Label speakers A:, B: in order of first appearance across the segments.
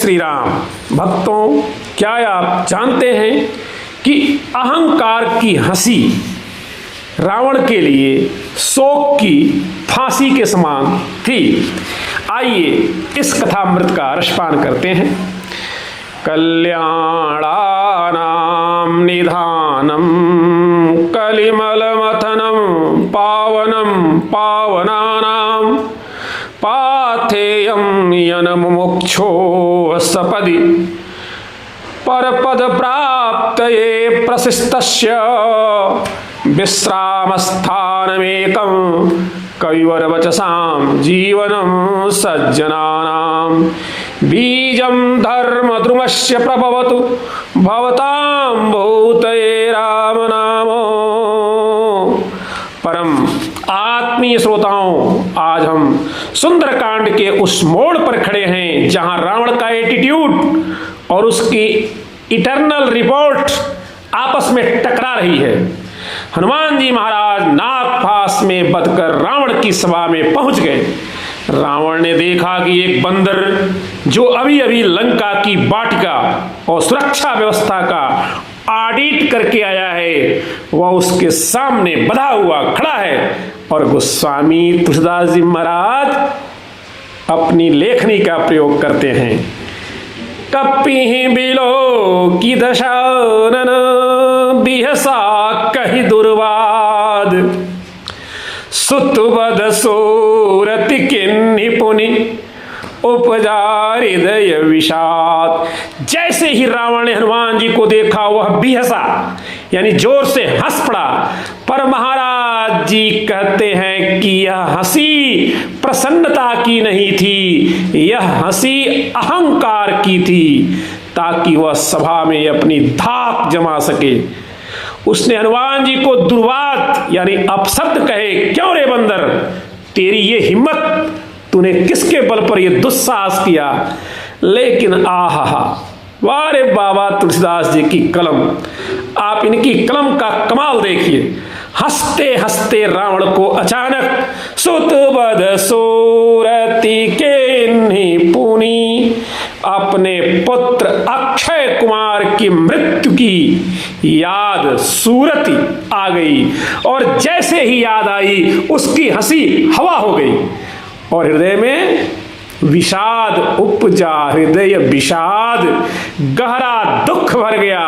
A: श्री राम। भक्तों, क्या आप जानते हैं कि अहंकार की हंसी रावण के लिए शोक की फांसी के समान थी। आइए इस कथामृत का रसपान करते हैं। कल्याणानां निधानम कलिमलमथनं पावनं पावनानां पाथेयं यनमुमुक्षो सपदि परपद प्राप्तये प्रशिस्तस्य विश्रामस्थानमेकं कविवरवचसां जीवनं सज्जनानां बीजं धर्मद्रुमस्य प्रभवतु भवतां भूतये राम नामो। परम आत्मीय श्रोताओं, आज हम सुंदरकांड के उस मोड़ पर खड़े हैं जहां रावण का एटीट्यूड और उसकी इटर्नल रिपोर्ट आपस में टकरा रही है। हनुमान जी महाराज नागपाश में बंधकर रावण की सभा में पहुंच गए। रावण ने देखा कि एक बंदर जो अभी अभी लंका की वाटिका और सुरक्षा व्यवस्था का ऑडिट करके आया है, वह उसके सामने बंधा हुआ खड़ा है। और गोस्वामी तुलसीदास जी महाराज अपनी लेखनी का प्रयोग करते हैं। कपिहि बिलो की दशानन बिहसा कहि दुर्वाद सुतुबद सोरति किन्हि पुनि उपजा हृदय विषाद। जैसे ही रावण ने हनुमान जी को देखा, वह बिहसा यानी जोर से हंस पड़ा। पर महाराज जी कहते हैं कि यह हंसी प्रसन्नता की नहीं थी, यह हंसी अहंकार की थी, ताकि वह सभा में अपनी धाक जमा सके। उसने हनुमान जी को दुर्वाद यानी अपशब्द कहे, क्यों रे बंदर, तेरी ये हिम्मत, तूने किसके बल पर यह दुस्साहस किया। लेकिन आहा, वारे बाबा तुलसीदास जी की कलम, आप इनकी कलम का कमाल देखिए। हंसते हंसते रावण को अचानक सुतबद सोरति किन्हि पुनि, अपने पुत्र अक्षय कुमार की मृत्यु की याद सूरति आ गई। और जैसे ही याद आई, उसकी हंसी हवा हो गई और हृदय में विषाद उपजा, हृदय विषाद, गहरा दुख भर गया।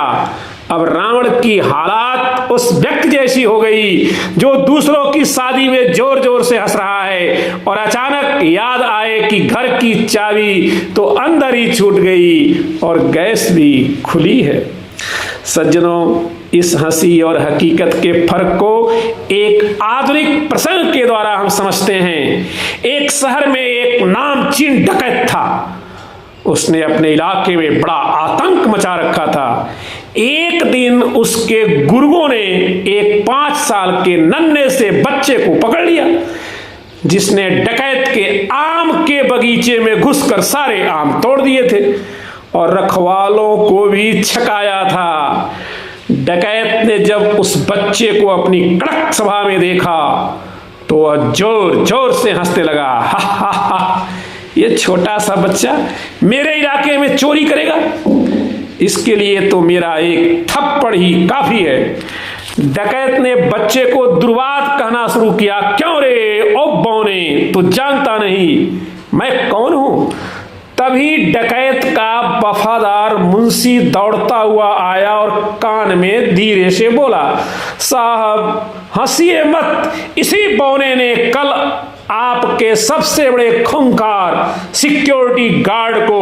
A: अब रावण की हालात उस व्यक्ति जैसी हो गई जो दूसरों की शादी में जोर जोर से हंस रहा है और अचानक याद आए कि घर की चाबी तो अंदर ही छूट गई और गैस भी खुली है। सज्जनों, इस हंसी और हकीकत के फर्क को एक आधुनिक प्रसंग के द्वारा हम समझते हैं। एक शहर में एक नामचीन डकैत था। उसने अपने इलाके में बड़ा आतंक मचा रखा था। एक दिन उसके गुरुओं ने एक 5 साल के नन्हे से बच्चे को पकड़ लिया, जिसने डकैत के आम के बगीचे में घुसकर सारे आम तोड़ दिए थे और रखवालों को भी छकाया था। डकैत ने जब उस बच्चे को अपनी कड़क सभा में देखा तो वह जोर जोर से हंसने लगा। हा हा हा, ये छोटा सा बच्चा मेरे इलाके में चोरी करेगा, इसके लिए तो मेरा एक थप्पड़ ही काफी है। डकैत ने बच्चे को दुर्वाद कहना शुरू किया। क्यों रे ओ बौने, तू जानता नहीं मैं कौन हूं। तभी डकैत का वफादार मुंशी दौड़ता हुआ आया और कान में धीरे से बोला, साहब हंसिए मत, इसी बौने ने कल आपके सबसे बड़े खूंखार सिक्योरिटी गार्ड को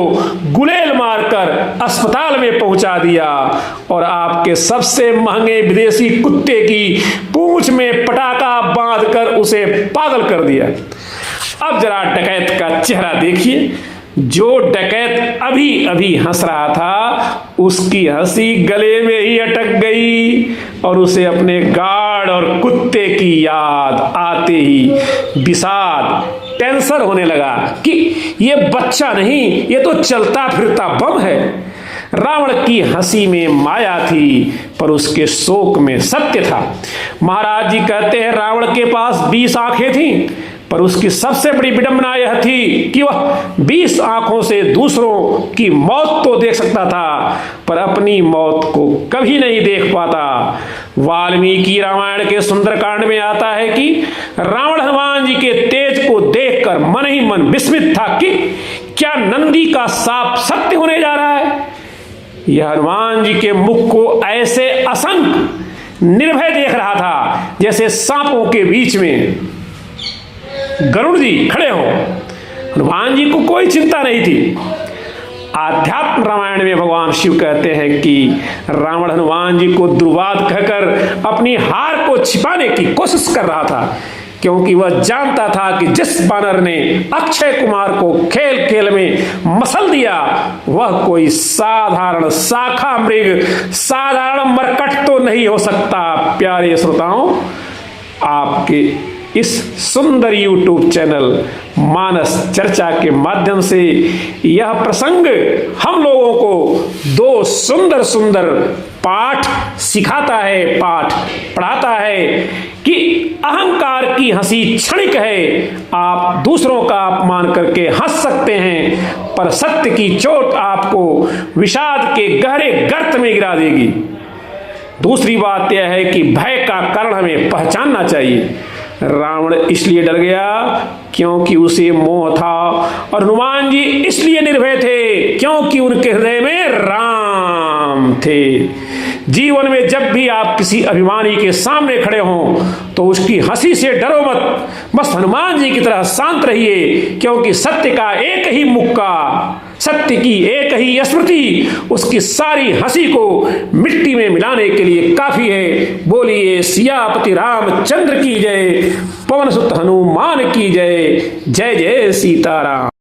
A: गुलेल मारकर अस्पताल में पहुंचा दिया और आपके सबसे महंगे विदेशी कुत्ते की पूंछ में पटाखा बांधकर उसे पागल कर दिया। अब जरा डकैत का चेहरा देखिए। जो डकैत अभी अभी हंस रहा था, उसकी हंसी गले में ही अटक गई और उसे अपने गार्ड और कुत्ते की याद आते ही विषाद, टेंशन होने लगा कि ये बच्चा नहीं, ये तो चलता फिरता बम है। रावण की हंसी में माया थी पर उसके शोक में सत्य था। महाराज जी कहते हैं रावण के पास 20 आंखें थीं पर उसकी सबसे बड़ी विडंबना यह थी कि वह 20 आंखों से दूसरों की मौत तो देख सकता था, पर अपनी मौत को कभी नहीं देख पाता। वाल्मीकि रामायण के सुंदरकांड में आता है कि रावण हनुमान जी के तेज को देखकर मन ही मन विस्मित था कि क्या नंदी का साप सत्य होने जा रहा है। यह हनुमान जी के मुख को ऐसे असंख्य निर्भय देख रहा था जैसे सांपों के बीच में गरुड़ जी खड़े हो। हनुमान जी को कोई चिंता नहीं थी। आध्यात्म रामायण में भगवान शिव कहते हैं कि रावण हनुमान जी को दुर्वाद कहकर अपनी हार को छिपाने की कोशिश कर रहा था, क्योंकि वह जानता था कि जिस बानर ने अक्षय कुमार को खेल खेल में मसल दिया वह कोई साधारण शाखा मृग, साधारण मरकट तो नहीं हो सकता। प्यारे श्रोताओं, आपके इस सुंदर YouTube चैनल मानस चर्चा के माध्यम से यह प्रसंग हम लोगों को 2 सुंदर सुंदर पाठ सिखाता है, पाठ पढ़ाता है कि अहंकार की हंसी क्षणिक है। आप दूसरों का अपमान करके हंस सकते हैं, पर सत्य की चोट आपको विषाद के गहरे गर्त में गिरा देगी। दूसरी बात यह है कि भय का कारण हमें पहचानना चाहिए। रावण इसलिए डर गया क्योंकि उसे मोह था, और हनुमान जी इसलिए निर्भय थे क्योंकि उनके हृदय में राम थे। जीवन में जब भी आप किसी अभिमानी के सामने खड़े हों तो उसकी हंसी से डरो मत, बस हनुमान जी की तरह शांत रहिए, क्योंकि सत्य का एक ही मुक्का, सत्य की एक ही स्मृति उसकी सारी हंसी को मिट्टी में मिलाने के लिए काफी है। बोलिए सियापति रामचंद्र की जय, पवन सुत हनुमान की जय। जय जय सीताराम।